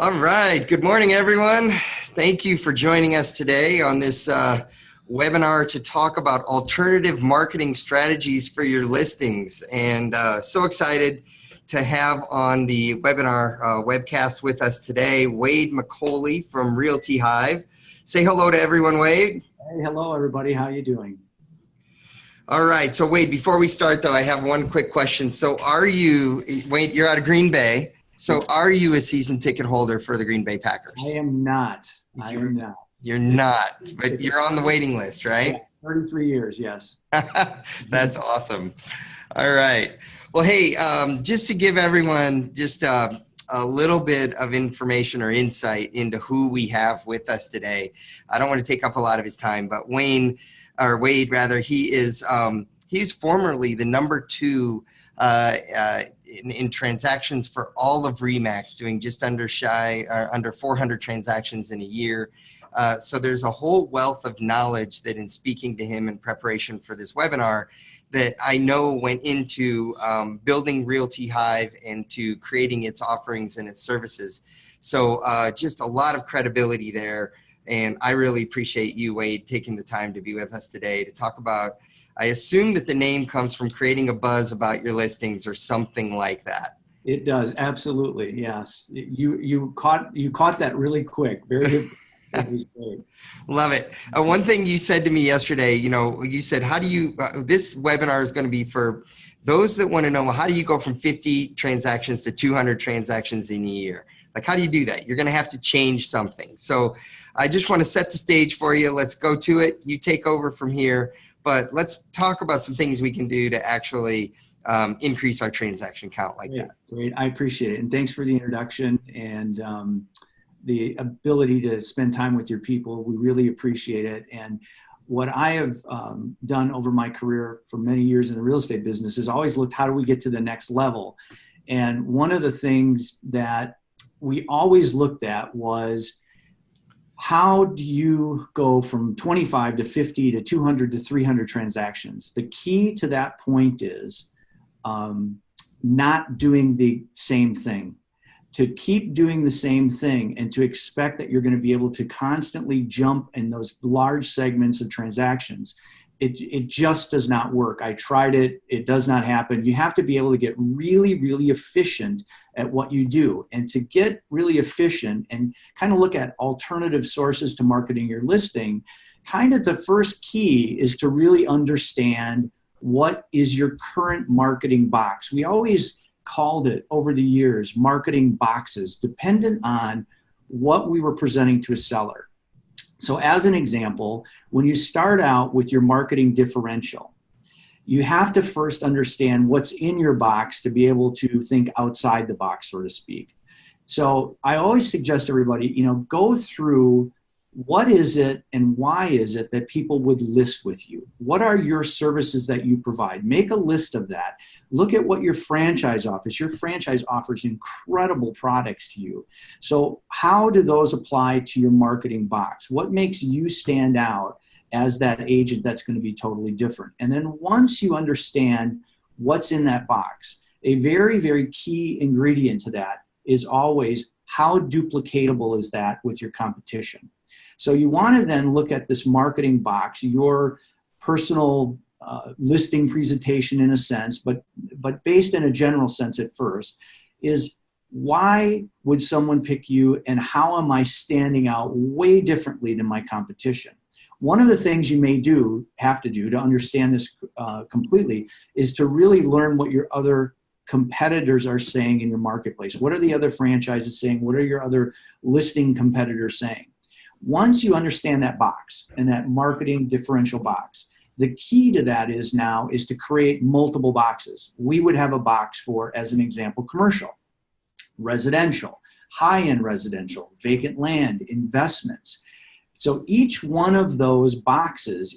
All right. Good morning, everyone. Thank you for joining us today on this webinar to talk about alternative marketing strategies for your listings. And so excited to have on the webinar webcast with us today, Wade McCauley from Realty Hive. Say hello to everyone, Wade. Hey, hello, everybody. How you doing? All right. So, Wade, before we start, though, I have one quick question. So Wade, you're out of Green Bay. So are you a season ticket holder for the Green Bay Packers? I am not. You're not, but you're on the waiting list, right? Yeah, 33 years, yes. That's awesome. All right. Well, hey, just to give everyone just a little bit of information or insight into who we have with us today. I don't want to take up a lot of his time, but Wade, he is he's formerly the number 2 in transactions for all of RE/MAX, doing just under 400 transactions in a year. So there's a whole wealth of knowledge that in speaking to him in preparation for this webinar that I know went into building Realty Hive and to creating its offerings and its services. So just a lot of credibility there. And I really appreciate you, Wade, taking the time to be with us today to talk about, I assume that the name comes from creating a buzz about your listings or something like that. It does, absolutely, yes. You caught that really quick. Very it was great. Love it. One thing you said to me yesterday, you said, how do you, this webinar is going to be for those that want to know, how do you go from 50 transactions to 200 transactions in a year? Like, how do you do that? You're going to have to change something. So I just want to set the stage for you. Let's go to it. You take over from here. But let's talk about some things we can do to actually increase our transaction count like that. Great. I appreciate it. And thanks for the introduction and the ability to spend time with your people. We really appreciate it. And what I have done over my career for many years in the real estate business is always looked, how do we get to the next level? And one of the things that we always looked at was, how do you go from 25 to 50 to 200 to 300 transactions? The key to that point is not doing the same thing. To keep doing the same thing and to expect that you're going to be able to constantly jump in those large segments of transactions, it just does not work. I tried it. It does not happen. You have to be able to get really, really efficient at what you do. And to get really efficient and kind of look at alternative sources to marketing your listing, kind of the first key is to really understand what is your current marketing box. We always called it over the years marketing boxes, dependent on what we were presenting to a seller. So as an example, when you start out with your marketing differential, you have to first understand what's in your box to be able to think outside the box, so to speak. So I always suggest everybody, go through what is it and why is it that people would list with you? What are your services that you provide? Make a list of that. Look at what your franchise offers. Your franchise offers incredible products to you. So how do those apply to your marketing box? What makes you stand out as that agent that's going to be totally different? And then once you understand what's in that box, a very, very key ingredient to that is always, how duplicatable is that with your competition? So you want to then look at this marketing box, your personal listing presentation in a sense, but based in a general sense at first, is why would someone pick you and how am I standing out way differently than my competition? One of the things you may have to do to understand this completely is to really learn what your other competitors are saying in your marketplace. What are the other franchises saying? What are your other listing competitors saying? Once you understand that box and that marketing differential box, the key to that is to create multiple boxes. We would have a box for, as an example, commercial, residential, high-end residential, vacant land, investments. So each one of those boxes,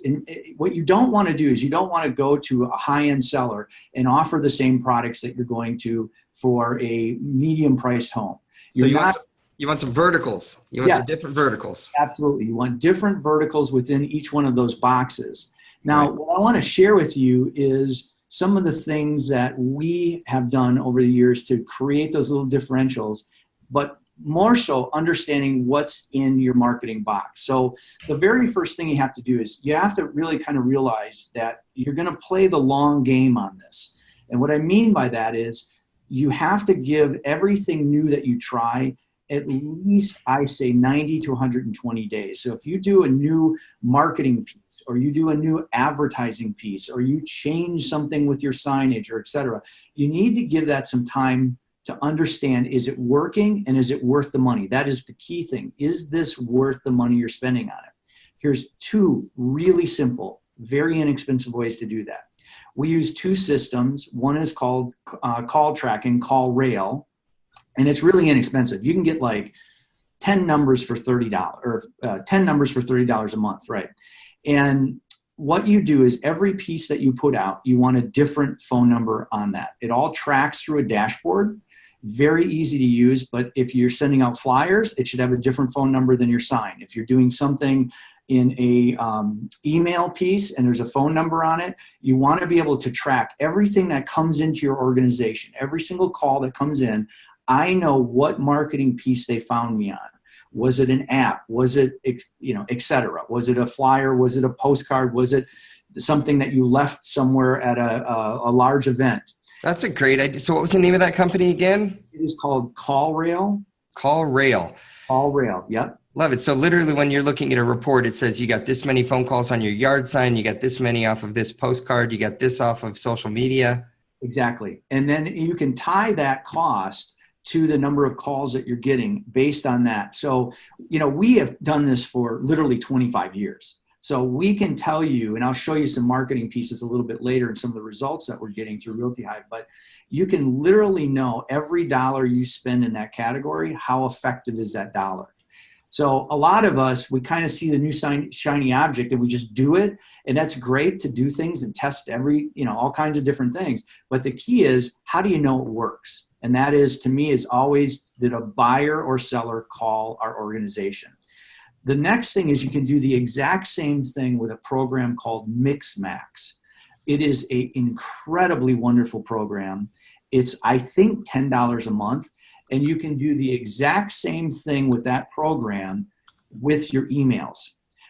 what you don't want to do is you don't want to go to a high-end seller and offer the same products that you're going to for a medium-priced home. You want some verticals. You want some different verticals. Absolutely. You want different verticals within each one of those boxes. Now, what I want to share with you is some of the things that we have done over the years to create those little differentials. But more so understanding what's in your marketing box. So the very first thing you have to do is you have to really kind of realize that you're going to play the long game on this. And what I mean by that is you have to give everything new that you try at least, I say, 90 to 120 days. So if you do a new marketing piece, or you do a new advertising piece, or you change something with your signage, or et cetera, you need to give that some time to understand, is it working and is it worth the money? That is the key thing. Is this worth the money you're spending on it? Here's two really simple, very inexpensive ways to do that. We use two systems. One is called call tracking, call rail. And it's really inexpensive. You can get like 10 numbers for $30 or 10 numbers for $30 a month, right? And what you do is every piece that you put out, you want a different phone number on that. It all tracks through a dashboard, very easy to use. But if you're sending out flyers, it should have a different phone number than your sign. If you're doing something in a email piece and there's a phone number on it, you want to be able to track everything that comes into your organization, every single call that comes in. I know what marketing piece they found me on. Was it an app? Was it, et cetera? Was it a flyer? Was it a postcard? Was it something that you left somewhere at a large event? That's a great idea. So what was the name of that company again? It is called Call Rail. Call Rail. Call Rail, yep. Love it. So literally when you're looking at a report, it says you got this many phone calls on your yard sign, you got this many off of this postcard, you got this off of social media. Exactly. And then you can tie that cost to the number of calls that you're getting based on that. So, we have done this for literally 25 years. So we can tell you, and I'll show you some marketing pieces a little bit later and some of the results that we're getting through Realty Hive, but you can literally know every dollar you spend in that category, how effective is that dollar. So a lot of us, we kind of see the new shiny object and we just do it. And that's great to do things and test all kinds of different things. But the key is, how do you know it works? And that is, to me, is always, did a buyer or seller call our organization? The next thing is you can do the exact same thing with a program called MixMax. It is an incredibly wonderful program. It's, I think, $10 a month. And you can do the exact same thing with that program with your emails.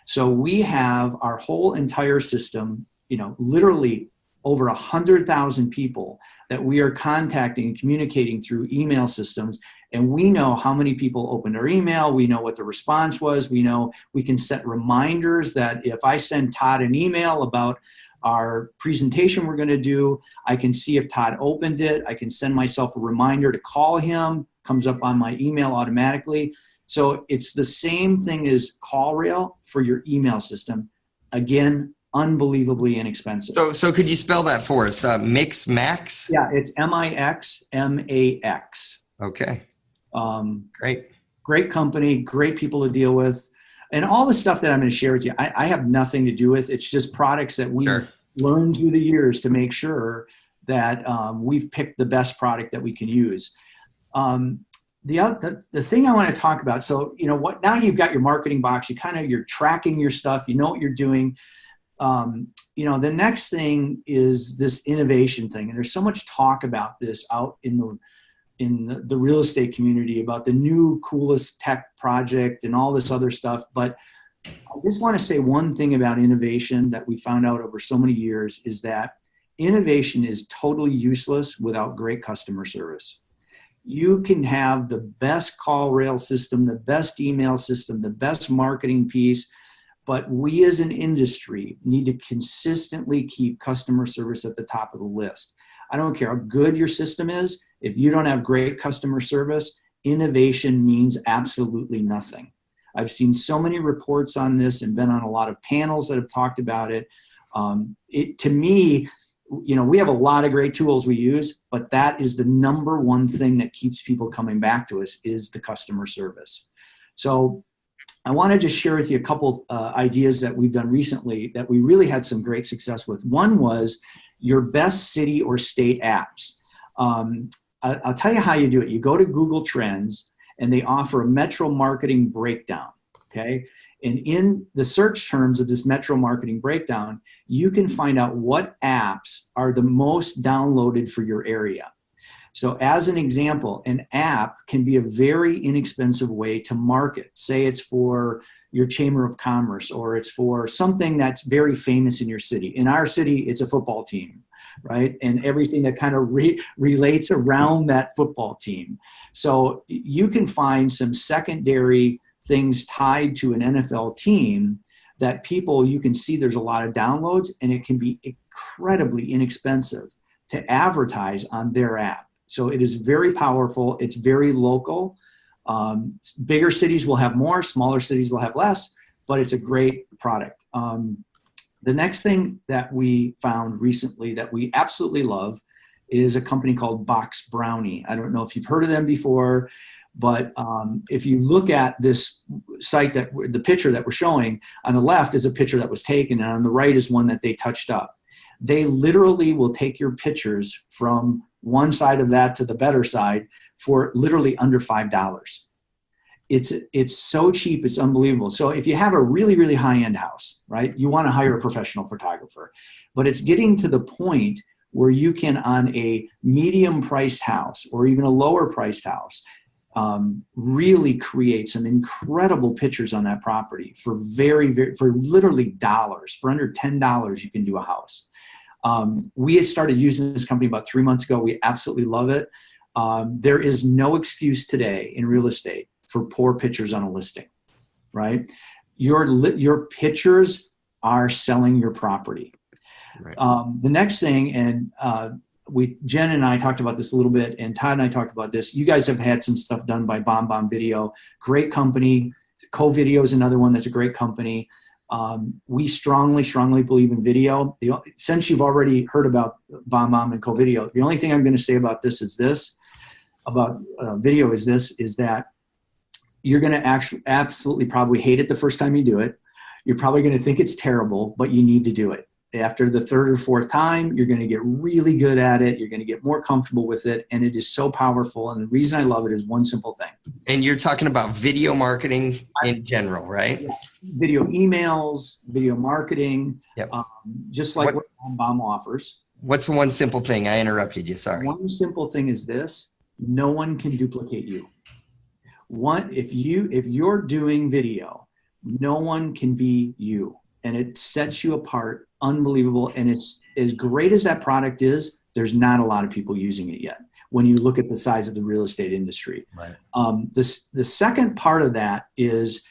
So we have our whole entire system, literally over 100,000 people that we are contacting and communicating through email systems. And we know how many people opened our email. We know what the response was. We know we can set reminders that if I send Todd an email about our presentation we're going to do, I can see if Todd opened it. I can send myself a reminder to call him, comes up on my email automatically. So it's the same thing as CallRail for your email system. Again, unbelievably inexpensive. So could you spell that for us? MixMax? Yeah, it's MixMax. Okay. Great. Great company, great people to deal with. And all the stuff that I'm going to share with you, I have nothing to do with. It's just products that we've learned through the years to make sure that we've picked the best product that we can use. The thing I want to talk about, so, now you've got your marketing box, you're tracking your stuff, you know what you're doing. The next thing is this innovation thing. And there's so much talk about this out in the real estate community about the new coolest tech project and all this other stuff. But I just want to say one thing about innovation that we found out over so many years is that innovation is totally useless without great customer service. You can have the best call rail system, the best email system, the best marketing piece, but we as an industry need to consistently keep customer service at the top of the list. I don't care how good your system is. If you don't have great customer service, innovation means absolutely nothing. I've seen so many reports on this and been on a lot of panels that have talked about it. To me, we have a lot of great tools we use, but that is the number one thing that keeps people coming back to us is the customer service. So I wanted to share with you a couple of ideas that we've done recently that we really had some great success with. One was your best city or state apps. I'll tell you how you do it. You go to Google Trends and they offer a metro marketing breakdown, okay? And in the search terms of this metro marketing breakdown, you can find out what apps are the most downloaded for your area. So as an example, an app can be a very inexpensive way to market. Say it's for your Chamber of Commerce, or it's for something that's very famous in your city. In our city, it's a football team, right? And everything that kind of relates around that football team. So you can find some secondary things tied to an NFL team that people, you can see there's a lot of downloads, and it can be incredibly inexpensive to advertise on their app. So it is very powerful. It's very local. Bigger cities will have more, smaller cities will have less, but it's a great product. The next thing that we found recently that we absolutely love is a company called Box Brownie. I don't know if you've heard of them before, but if you look at this site, that the picture that we're showing on the left is a picture that was taken, and on the right is one that they touched up. They literally will take your pictures from one side of that to the better side for literally under $5. It's so cheap, it's unbelievable. So if you have a really, really high-end house, right, you want to hire a professional photographer, but it's getting to the point where you can, on a medium-priced house or even a lower-priced house, really create some incredible pictures on that property for for literally dollars. For under $10, you can do a house. We had started using this company about 3 months ago. We absolutely love it. There is no excuse today in real estate for poor pictures on a listing, right? Your pictures are selling your property. Right. The next thing, and Jen and I talked about this a little bit, and Todd and I talked about this. You guys have had some stuff done by Bomb Video, great company. Co-Video is another one that's a great company. We strongly believe in video. Since you've already heard about Bomb and Co-Video, the only thing I'm going to say about this is this, about video is that you're going to absolutely probably hate it the first time you do it. You're probably going to think it's terrible, but you need to do it. After the third or fourth time, you're going to get really good at it. You're going to get more comfortable with it. And it is so powerful. And the reason I love it is one simple thing. And you're talking about video marketing in general, right? Yeah. Video emails, video marketing, yep. Just like what Bomb offers. What's the one simple thing? I interrupted you, sorry. One simple thing is this: no one can duplicate you. If you're doing video, no one can be you. And it sets you apart, unbelievable. And it's as great as that product is, there's not a lot of people using it yet when you look at the size of the real estate industry. Right. The second part of that is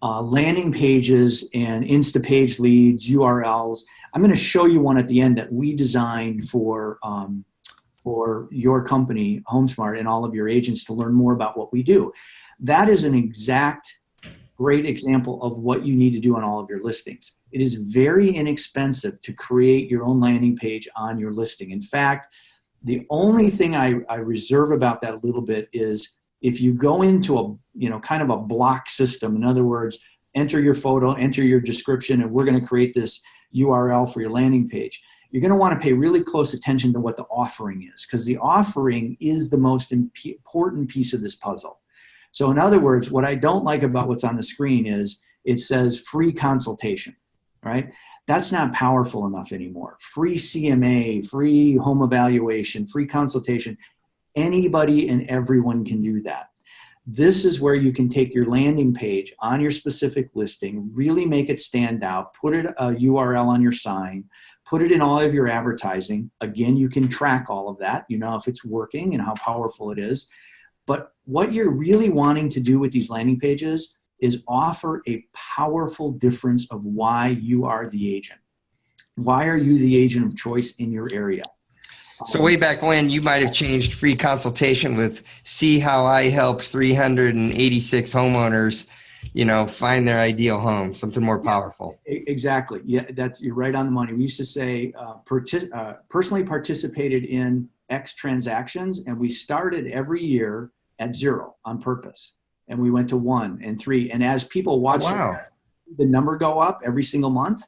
landing pages and Instapage leads, URLs. I'm going to show you one at the end that we designed for your company, HomeSmart, and all of your agents to learn more about what we do. That is an exact great example of what you need to do on all of your listings. It is very inexpensive to create your own landing page on your listing. In fact, the only thing I reserve about that a little bit is if you go into kind of a block system. In other words, enter your photo, enter your description, and we're going to create this URL for your landing page. You're going to want to pay really close attention to what the offering is, because the offering is the most important piece of this puzzle. So in other words, what I don't like about what's on the screen is it says free consultation, right? That's not powerful enough anymore. Free CMA, free home evaluation, free consultation. Anybody and everyone can do that. This is where you can take your landing page on your specific listing, really make it stand out, put a URL on your sign, put it in all of your advertising. Again, you can track all of that. You know if it's working and how powerful it is. But what you're really wanting to do with these landing pages is offer a powerful difference of why you are the agent. Why are you the agent of choice in your area? So way back when, you might have changed free consultation with see how I helped 386 homeowners, find their ideal home, something more powerful. Exactly. Yeah, you're right on the money. We used to say personally participated in X transactions, and we started every year at 0 on purpose. And we went to 1 and 3. And as people watched the number go up every single month,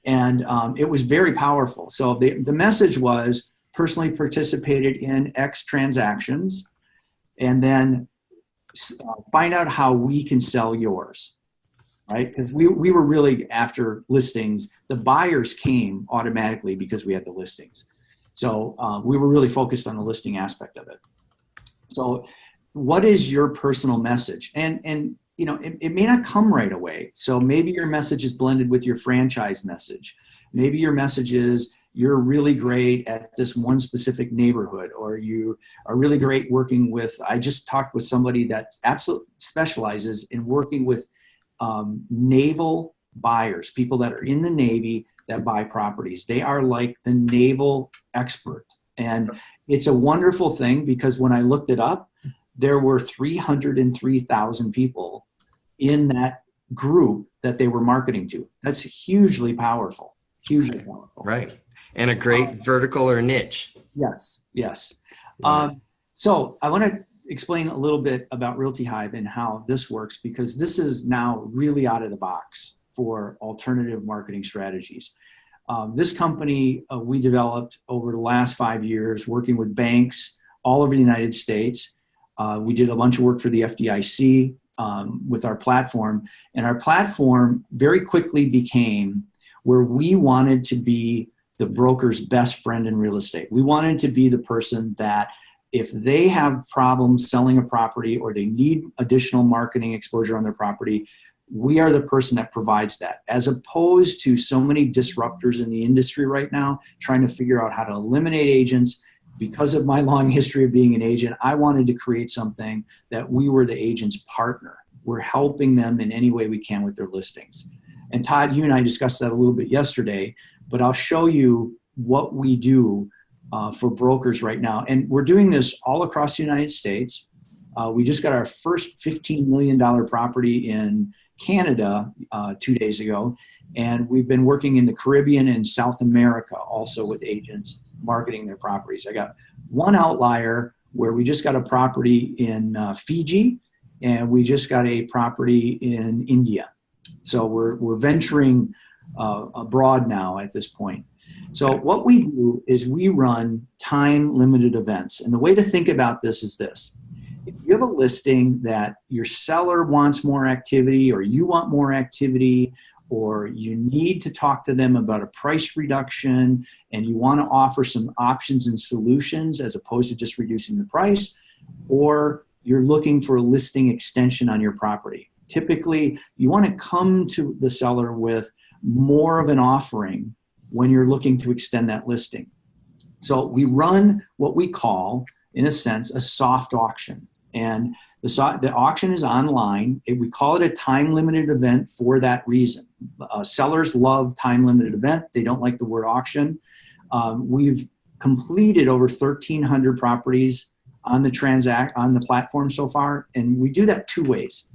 and it was very powerful. So the message was personally participated in X transactions, and then find out how we can sell yours, right? Because we were really after listings. The buyers came automatically because we had the listings. So we were really focused on the listing aspect of it. So what is your personal message? And you know, it may not come right away. So maybe your message is blended with your franchise message. Maybe your message is you're really great at this one specific neighborhood, or you are really great working with, I just talked with somebody that absolutely specializes in working with naval buyers, people that are in the Navy that buy properties. They are like the naval expert. And it's a wonderful thing, because when I looked it up, there were 303,000 people in that group that they were marketing to. That's hugely powerful, hugely powerful. Right. And a great vertical or niche. Yes, yes. Yeah. So I want to explain a little bit about Realty Hive and how this works, because this is now really out of the box for alternative marketing strategies. This company we developed over the last 5 years, working with banks all over the United States. We did a bunch of work for the FDIC with our platform, and our platform very quickly became where we wanted to be the broker's best friend in real estate. We wanted to be the person that if they have problems selling a property or they need additional marketing exposure on their property, we are the person that provides that, as opposed to so many disruptors in the industry right now trying to figure out how to eliminate agents. Because of my long history of being an agent, I wanted to create something that we were the agent's partner. We're helping them in any way we can with their listings. And Todd, you and I discussed that a little bit yesterday, but I'll show you what we do for brokers right now. And we're doing this all across the United States. We just got our first $15 million property in Canada 2 days ago. And we've been working in the Caribbean and South America also with agents marketing their properties. I got one outlier where we just got a property in Fiji, and we just got a property in India. So we're venturing abroad now at this point. So what we do is we run time-limited events. And the way to think about this is this. If you have a listing that your seller wants more activity, or you want more activity, or you need to talk to them about a price reduction, and you want to offer some options and solutions as opposed to just reducing the price, or you're looking for a listing extension on your property. Typically, you want to come to the seller with more of an offering when you're looking to extend that listing. So we run what we call, in a sense, a soft auction. And the auction is online. We call it a time-limited event for that reason. Sellers love time-limited event. They don't like the word auction. We've completed over 1,300 properties on the platform so far, and we do that two ways.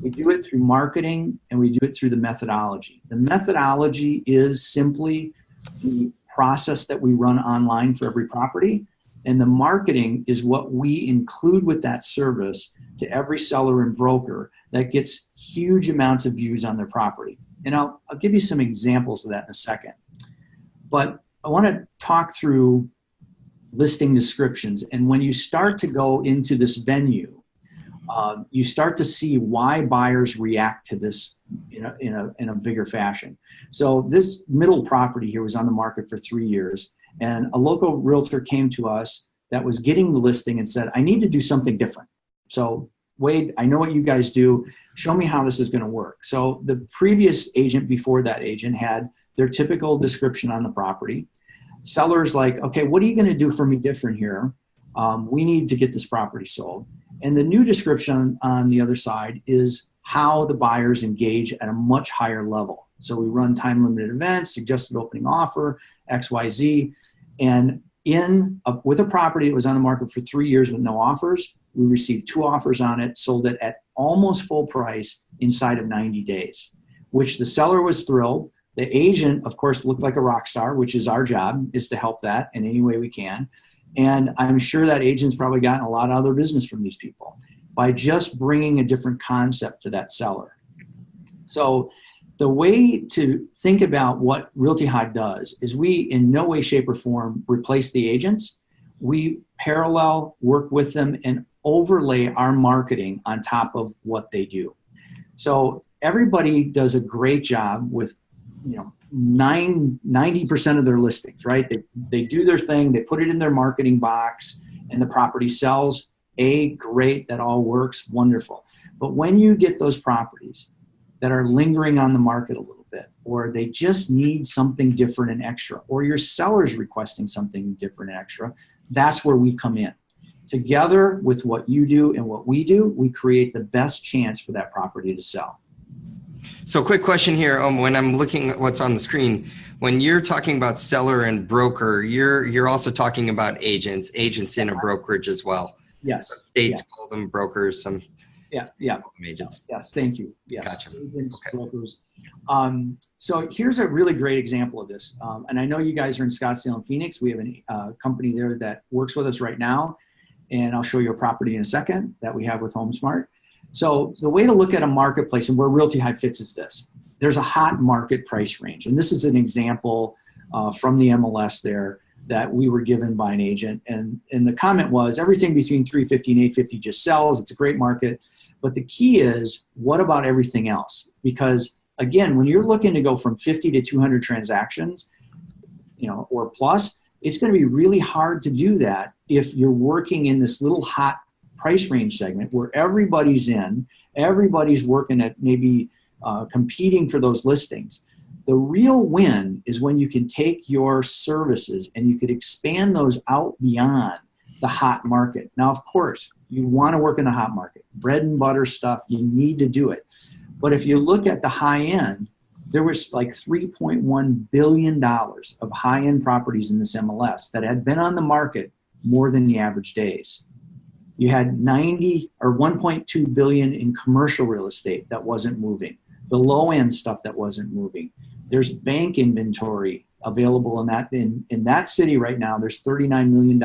We do it through marketing, and we do it through the methodology. The methodology is simply the process that we run online for every property. And the marketing is what we include with that service to every seller and broker that gets huge amounts of views on their property. And I'll give you some examples of that in a second. But I want to talk through listing descriptions. And when you start to go into this venue, you start to see why buyers react to this in a bigger fashion. So this middle property here was on the market for 3 years. And a local realtor came to us that was getting the listing and said, I need to do something different. So Wade, I know what you guys do. Show me how this is going to work. So the previous agent before that agent had their typical description on the property. Seller's like, okay, what are you going to do for me different here? We need to get this property sold. And the new description on the other side is how the buyers engage at a much higher level. So we run time-limited events, suggested opening offer, XYZ. And with a property that was on the market for 3 years with no offers, we received 2 offers on it, sold it at almost full price inside of 90 days, which the seller was thrilled. The agent, of course, looked like a rock star, which is our job, is to help that in any way we can. And I'm sure that agent's probably gotten a lot of other business from these people by just bringing a different concept to that seller. So the way to think about what Realty Hive does is we, in no way, shape, or form, replace the agents. We parallel work with them and overlay our marketing on top of what they do. So everybody does a great job with, 90% of their listings, right? They do their thing, they put it in their marketing box, and the property sells. Great, that all works, wonderful. But when you get those properties that are lingering on the market a little bit, or they just need something different and extra, or your seller's requesting something different and extra, that's where we come in. Together with what you do and what we do, we create the best chance for that property to sell. So quick question here. When I'm looking at what's on the screen, when you're talking about seller and broker, you're also talking about agents in a brokerage as well. Yes. Some states call them brokers. Some agents. Yes. Thank you. Yes. Gotcha. Agents, brokers. So here's a really great example of this. And I know you guys are in Scottsdale and Phoenix. We have a company there that works with us right now. And I'll show you a property in a second that we have with HomeSmart. So the way to look at a marketplace and where Realty Hive fits is this. There's a hot market price range. And this is an example from the MLS there that we were given by an agent. And the comment was everything between 350 and 850 just sells. It's a great market. But the key is, what about everything else? Because again, when you're looking to go from 50 to 200 transactions, or plus, it's going to be really hard to do that if you're working in this little hot price range segment where everybody's working at maybe competing for those listings. The real win is when you can take your services and you could expand those out beyond the hot market. Now, of course, you want to work in the hot market. Bread and butter stuff, you need to do it. But if you look at the high end, there was like $3.1 billion of high-end properties in this MLS that had been on the market more than the average days. You had 90 or 1.2 billion in commercial real estate that wasn't moving. The low-end stuff that wasn't moving. There's bank inventory available in that city right now. There's $39 million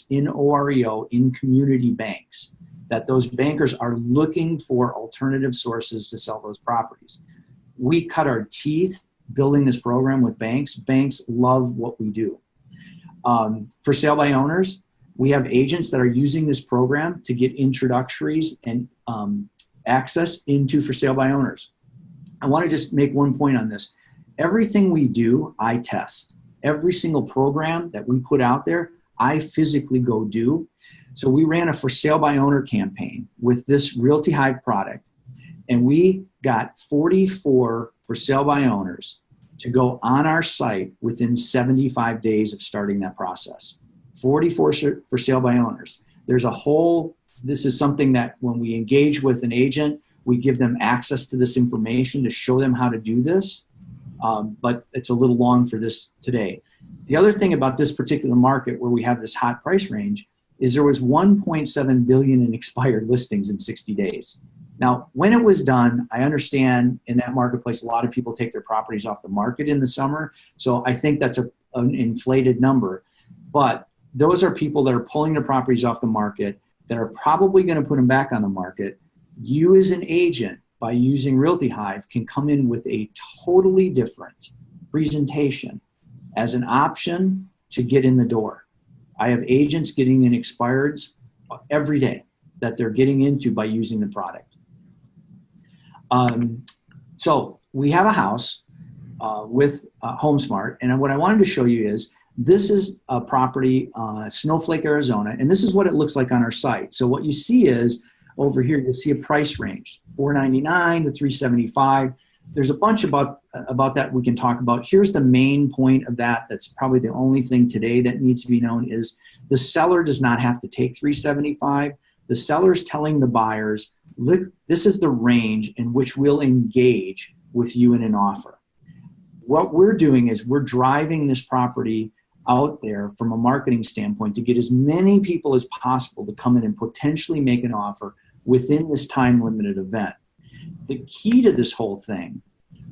in OREO in community banks that those bankers are looking for alternative sources to sell those properties. We cut our teeth building this program with banks. Banks love what we do. For sale by owners, we have agents that are using this program to get introductories and access into for sale by owners. I want to just make one point on this. Everything we do, I test. Every single program that we put out there, I physically go do. So we ran a for sale by owner campaign with this Realty Hive product, and we got 44 for sale by owners to go on our site within 75 days of starting that process. 44 for sale by owners. This is something that when we engage with an agent, we give them access to this information to show them how to do this. But it's a little long for this today. The other thing about this particular market where we have this hot price range is there was 1.7 billion in expired listings in 60 days. Now, when it was done, I understand in that marketplace, a lot of people take their properties off the market in the summer. So I think that's an inflated number. But those are people that are pulling their properties off the market that are probably going to put them back on the market. You as an agent, by using Realty Hive, can come in with a totally different presentation as an option to get in the door. I have agents getting in expireds every day that they're getting into by using the product. So we have a house with HomeSmart, and what I wanted to show you is this is a property, Snowflake, Arizona, and this is what it looks like on our site. So what you see is over here, you'll see a price range, $499 to $375. There's a bunch about that we can talk about. Here's the main point of that. That's probably the only thing today that needs to be known is the seller does not have to take $375. The seller is telling the buyers, look, this is the range in which we'll engage with you in an offer. What we're doing is we're driving this property out there from a marketing standpoint to get as many people as possible to come in and potentially make an offer within this time-limited event. The key to this whole thing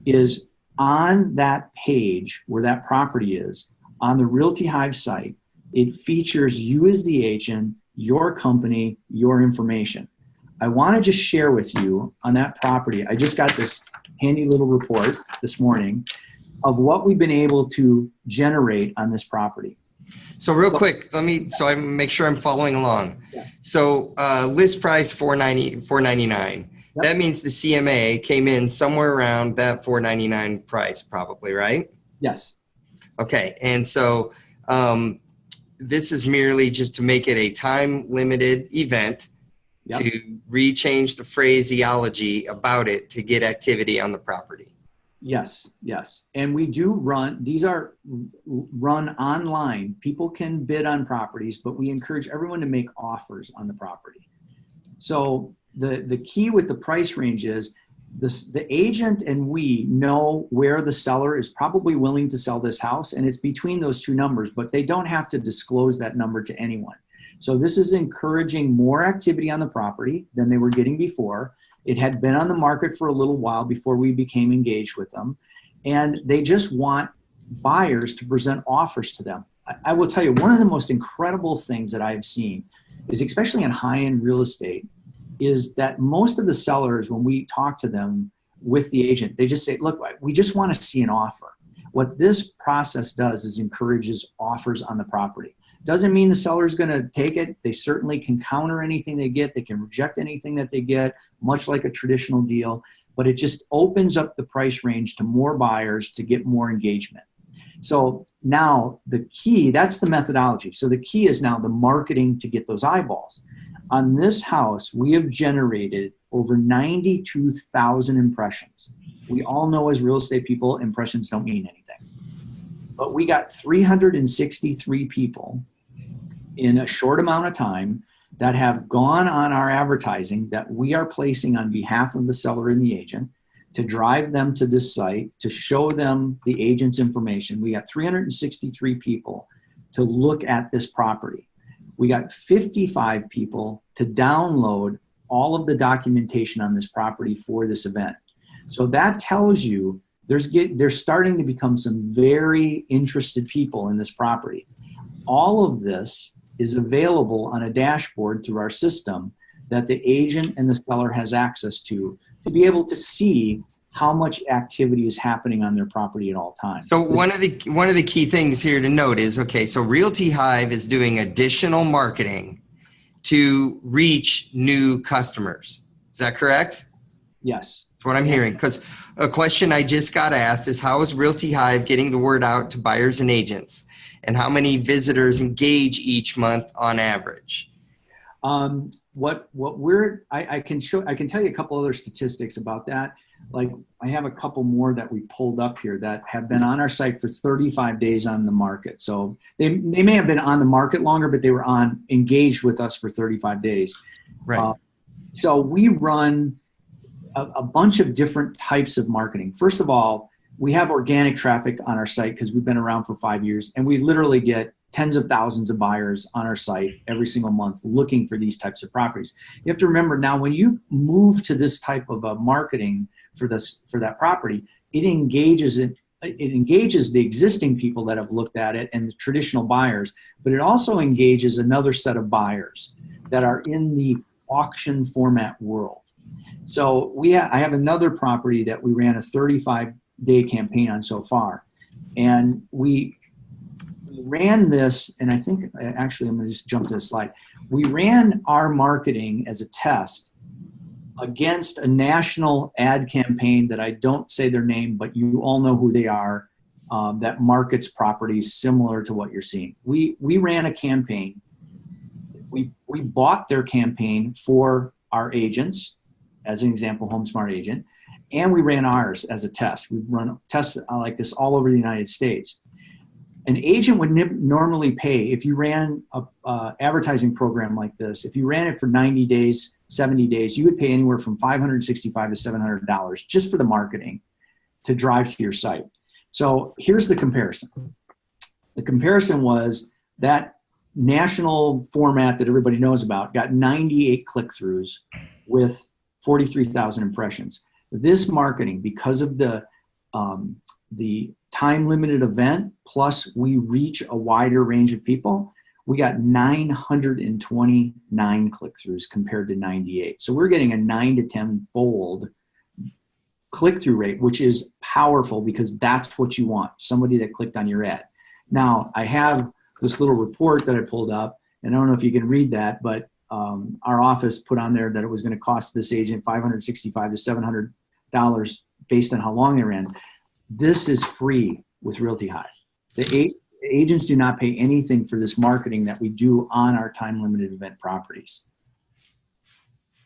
is on that page where that property is, on the Realty Hive site, it features you as the agent, your company, your information. I want to just share with you on that property. I just got this handy little report this morning of what we've been able to generate on this property. So real quick, so I make sure I'm following along. Yes. So list price $499. Yep. That means the CMA came in somewhere around that $499 price, probably, right? Yes. Okay. And so this is merely just to make it a time limited event. Yep. To rechange the phraseology about it to get activity on the property. Yes, yes. And we do run, these are run online. People can bid on properties, but we encourage everyone to make offers on the property. So the key with the price range is the agent and we know where the seller is probably willing to sell this house, and it's between those two numbers, but they don't have to disclose that number to anyone. So this is encouraging more activity on the property than they were getting before. It had been on the market for a little while before we became engaged with them. And they just want buyers to present offers to them. I will tell you, one of the most incredible things that I've seen is, especially in high-end real estate, is that most of the sellers, when we talk to them with the agent, they just say, look, we just want to see an offer. What this process does is encourages offers on the property. Doesn't mean the seller is going to take it. They certainly can counter anything they get. They can reject anything that they get, much like a traditional deal. But it just opens up the price range to more buyers to get more engagement. So now the key, that's the methodology. So the key is now the marketing to get those eyeballs. On this house, we have generated over 92,000 impressions. We all know as real estate people, impressions don't mean anything. But we got 363 people in a short amount of time that have gone on our advertising that we are placing on behalf of the seller and the agent to drive them to this site, to show them the agent's information. We got 363 people to look at this property. We got 55 people to download all of the documentation on this property for this event. So that tells you there's starting to become some very interested people in this property. All of this is available on a dashboard through our system that the agent and the seller has access to be able to see how much activity is happening on their property at all times. So one of the key things here to note is, okay, so Realty Hive is doing additional marketing to reach new customers. Is that correct? Yes. That's what I'm hearing. Because a question I just got asked is, how is Realty Hive getting the word out to buyers and agents? And how many visitors engage each month on average? I can tell you a couple other statistics about that. Like, I have a couple more that we pulled up here that have been on our site for 35 days on the market. So they may have been on the market longer, but they were engaged with us for 35 days. Right. So we run a bunch of different types of marketing. First of all, we have organic traffic on our site because we've been around for 5 years, and we literally get tens of thousands of buyers on our site every single month looking for these types of properties. You have to remember now, when you move to this type of a marketing for that property, it engages the existing people that have looked at it and the traditional buyers, but it also engages another set of buyers that are in the auction format world. So I have another property that we ran a 35-day campaign on so far, and we ran this, and I think, actually, I'm going to just jump to the slide. We ran our marketing as a test against a national ad campaign that I don't say their name, but you all know who they are, that markets properties similar to what you're seeing. We ran a campaign. We bought their campaign for our agents, as an example, HomeSmart agent, and we ran ours as a test. We run tests like this all over the United States. An agent would normally pay, if you ran a advertising program like this, if you ran it for 90 days, 70 days, you would pay anywhere from $565 to $700 just for the marketing to drive to your site. So here's the comparison. The comparison was that national format that everybody knows about got 98 click-throughs with 43,000 impressions. This marketing, because of the time-limited event, plus we reach a wider range of people, we got 929 click-throughs compared to 98. So we're getting a 9 to 10-fold click-through rate, which is powerful because that's what you want, somebody that clicked on your ad. Now, I have this little report that I pulled up, and I don't know if you can read that, but our office put on there that it was going to cost this agent $565 to $700 based on how long they ran. This is free. with Realty Hive. Agents do not pay anything for this marketing that we do on our time-limited event properties.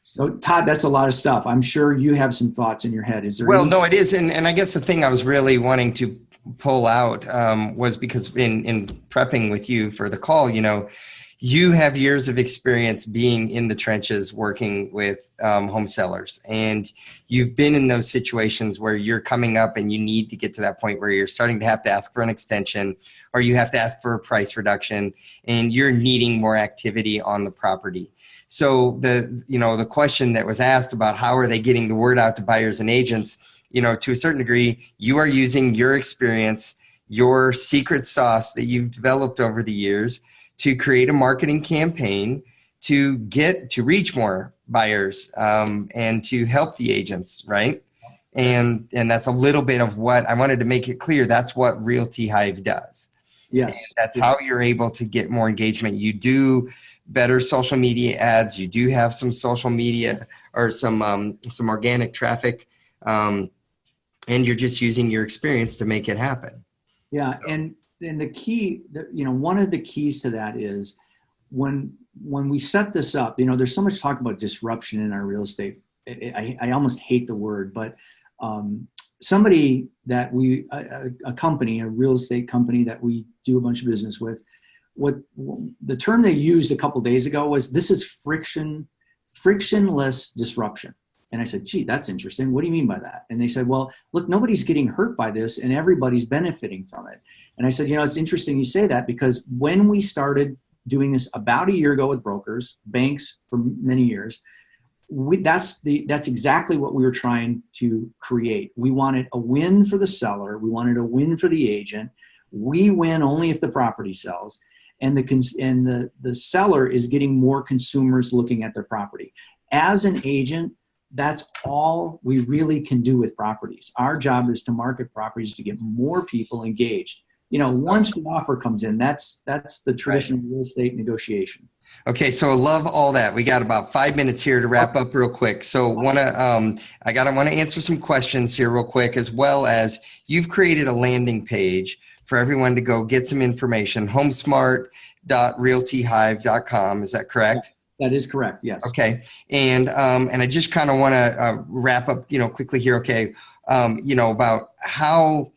So Todd, that's a lot of stuff. I'm sure you have some thoughts in your head. Is there Well, no, it is. And I guess the thing I was really wanting to pull out was because in prepping with you for the call, you have years of experience being in the trenches working with home sellers. And you've been in those situations where you're coming up and you need to get to that point where you're starting to have to ask for an extension, or you have to ask for a price reduction, and you're needing more activity on the property. So the question that was asked about how are they getting the word out to buyers and agents, to a certain degree, you are using your experience, your secret sauce that you've developed over the years to create a marketing campaign to reach more buyers and to help the agents, right? And that's a little bit of what I wanted to make it clear. That's what Realty Hive does. Yes. And that's how you're able to get more engagement. You do better social media ads. You do have some social media or some organic traffic, and you're just using your experience to make it happen. Yeah, and the key, one of the keys to that is when we set this up. There's so much talk about disruption in our real estate. I almost hate the word, but somebody that a company, a real estate company that we do a bunch of business with, what the term they used a couple days ago was, this is frictionless disruption. And I said, gee, that's interesting. What do you mean by that? And they said, well, look, nobody's getting hurt by this and everybody's benefiting from it. And I said, it's interesting you say that, because when we started doing this about a year ago with brokers, banks for many years, that's exactly what we were trying to create. We wanted a win for the seller. We wanted a win for the agent. We win only if the property sells. And the seller is getting more consumers looking at their property. As an agent, that's all we really can do with properties. Our job is to market properties to get more people engaged. Once the offer comes in, that's the traditional real estate negotiation. Okay, so I love all that. We got about 5 minutes here to wrap up real quick. So want to answer some questions here real quick, as well as you've created a landing page for everyone to go get some information. HomeSmart.realtyhive.com. Is that correct? That is correct. Yes. Okay. And I just kind of want to wrap up, quickly here. Okay. About how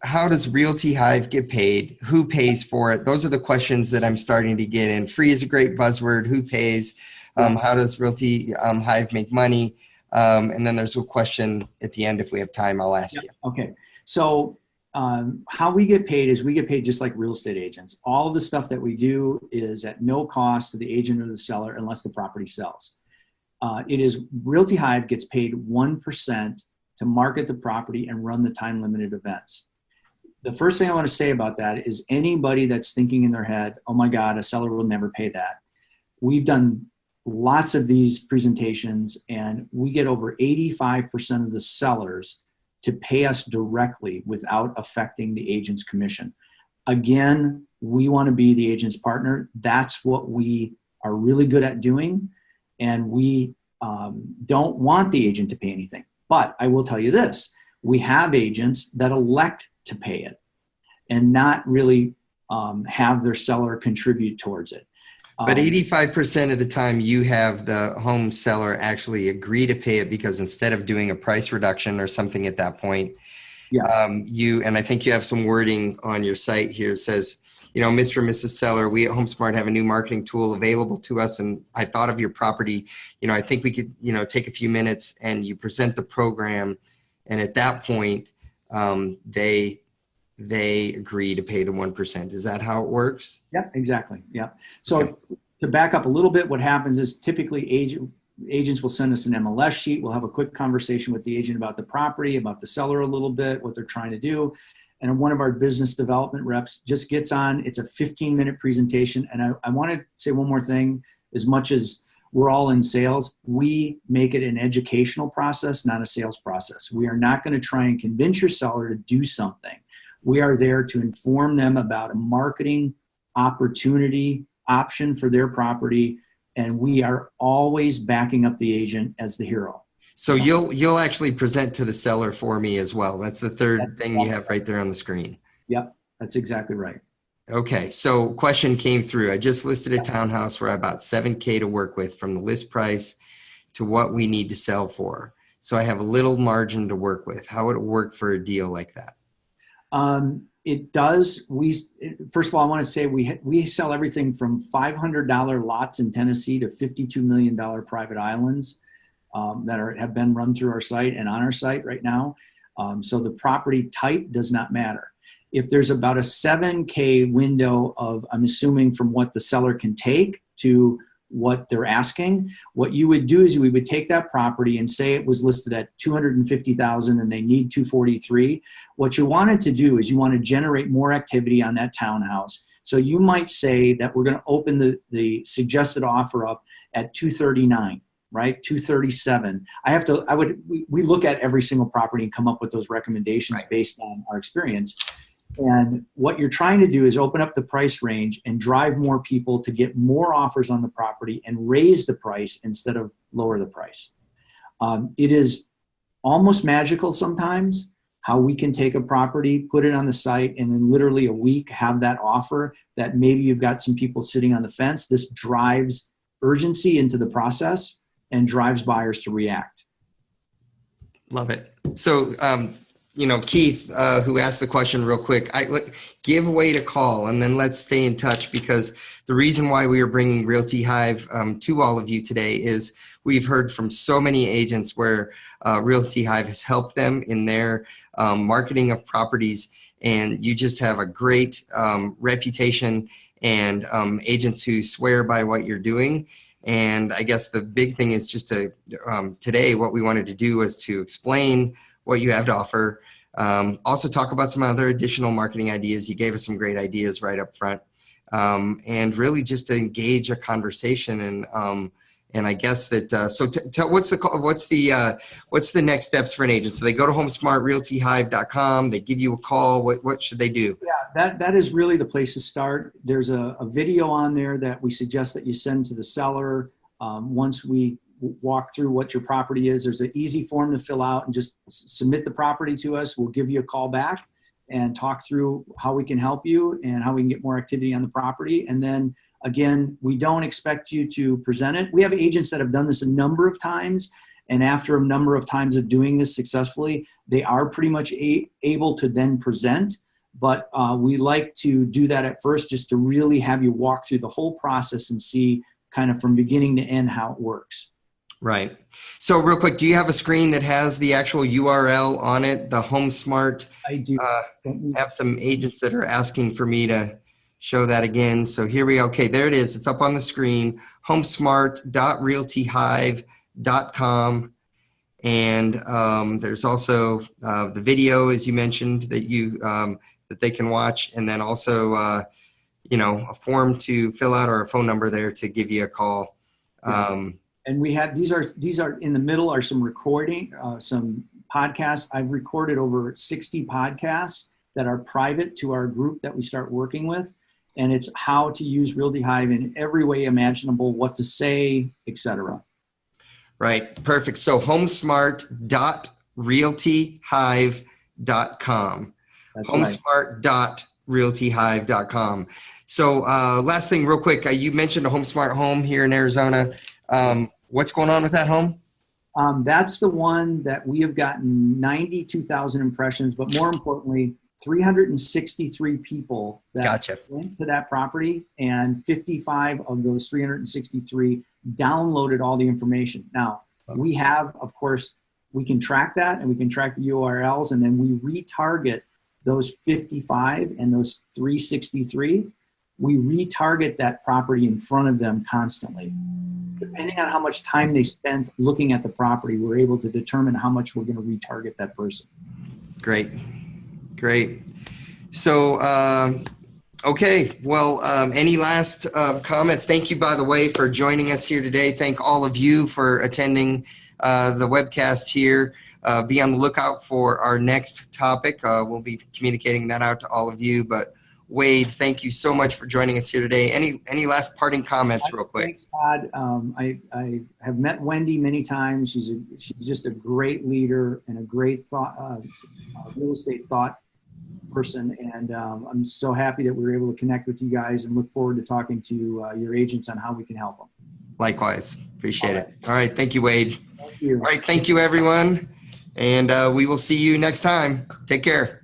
does Realty Hive get paid? Who pays for it? Those are the questions that I'm starting to get in. Free is a great buzzword. Who pays? How does Realty Hive make money? And then there's a question at the end. If we have time, I'll ask you. Okay. So how we get paid is we get paid just like real estate agents. All of the stuff that we do is at no cost to the agent or the seller unless the property sells. Realty Hive gets paid 1% to market the property and run the time limited events. The first thing I want to say about that is anybody that's thinking in their head, oh my God, a seller will never pay that. We've done lots of these presentations and we get over 85% of the sellers to pay us directly without affecting the agent's commission. Again, we want to be the agent's partner. That's what we are really good at doing. And we don't want the agent to pay anything. But I will tell you this, we have agents that elect to pay it and not really have their seller contribute towards it. But 85% of the time you have the home seller actually agree to pay it, because instead of doing a price reduction or something at that point, yes. And I think you have some wording on your site here. It says, Mr. and Mrs. Seller, we at HomeSmart have a new marketing tool available to us. And I thought of your property. I think we could, take a few minutes and you present the program. And at that point, they agree to pay the 1%. Is that how it works? Yeah, exactly. Yeah. So to back up a little bit, what happens is typically agents will send us an MLS sheet. We'll have a quick conversation with the agent about the property, about the seller a little bit, what they're trying to do. And one of our business development reps just gets on. It's a 15-minute presentation. And I want to say one more thing. As much as we're all in sales, we make it an educational process, not a sales process. We are not going to try and convince your seller to do something. We are there to inform them about a marketing option for their property, and we are always backing up the agent as the hero. So you'll actually present to the seller for me as well. That's the third thing you have right there on the screen. Yep, that's exactly right. Okay, so question came through. I just listed a townhouse where I about 7K to work with from the list price to what we need to sell for. So I have a little margin to work with. How would it work for a deal like that? It does. First of all, I want to say we sell everything from $500 lots in Tennessee to $52 million private islands that have been run through our site and on our site right now. So the property type does not matter. If there's about a 7K window of, I'm assuming from what the seller can take to what they're asking, what you would do is we would take that property and say it was listed at 250,000 and they need 243. What you wanted to do is you want to generate more activity on that townhouse. So you might say that we're going to open the suggested offer up at 239, right? 237. We look at every single property and come up with those recommendations based on our experience. And what you're trying to do is open up the price range and drive more people to get more offers on the property and raise the price instead of lower the price. It is almost magical sometimes how we can take a property, put it on the site, and in literally a week have that offer that maybe you've got some people sitting on the fence. This drives urgency into the process and drives buyers to react. Love it. So, Keith, who asked the question real quick, give Wade a call and then let's stay in touch, because the reason why we are bringing Realty Hive to all of you today is we've heard from so many agents where Realty Hive has helped them in their marketing of properties, and you just have a great reputation and agents who swear by what you're doing. And I guess the big thing is just today what we wanted to do was to explain what you have to offer. Also talk about some other additional marketing ideas. You gave us some great ideas right up front, and really just to engage a conversation. And I guess that tell what's the next steps for an agent? So they go to HomeSmartRealtyHive.com. They give you a call. What should they do? Yeah, that is really the place to start. There's a video on there that we suggest that you send to the seller. Once we walk through what your property is, there's an easy form to fill out and just submit the property to us. We'll give you a call back and talk through how we can help you and how we can get more activity on the property. And then again, we don't expect you to present it. We have agents that have done this a number of times, and after a number of times of doing this successfully, they are pretty much able to then present. But we like to do that at first just to really have you walk through the whole process and see kind of from beginning to end how it works. Right. So real quick, do you have a screen that has the actual URL on it, the HomeSmart? I do. Have some agents that are asking for me to show that again. So here we go. Okay, there it is. It's up on the screen, homesmart.realtyhive.com. And there's also the video, as you mentioned, that they can watch. And then also, a form to fill out or a phone number there to give you a call. And we had, these are in the middle are some recording, some podcasts. I've recorded over 60 podcasts that are private to our group that we start working with. And it's how to use Realty Hive in every way imaginable, what to say, etc. Right. Perfect. So homesmart.realtyhive.com. homesmart.realtyhive.com. So last thing real quick, you mentioned a HomeSmart home here in Arizona. What's going on with that home? That's the one that we have gotten 92,000 impressions, but more importantly, 363 people that went to that property, and 55 of those 363 downloaded all the information. Now, we have, of course, we can track that and we can track the URLs, and then we retarget those 55 and those 363. We retarget that property in front of them constantly. Depending on how much time they spent looking at the property, we're able to determine how much we're going to retarget that person. Great. So, okay. Well, any last comments? Thank you, by the way, for joining us here today. Thank all of you for attending the webcast here. Be on the lookout for our next topic. We'll be communicating that out to all of you. But Wade, thank you so much for joining us here today. Any last parting comments real quick? Thanks, Todd. I have met Wendy many times. She's just a great leader and a great real estate thought person. And I'm so happy that we were able to connect with you guys, and look forward to talking to your agents on how we can help them. Likewise. Appreciate it. All right. Thank you, Wade. Thank you. All right. Thank you, everyone. And we will see you next time. Take care.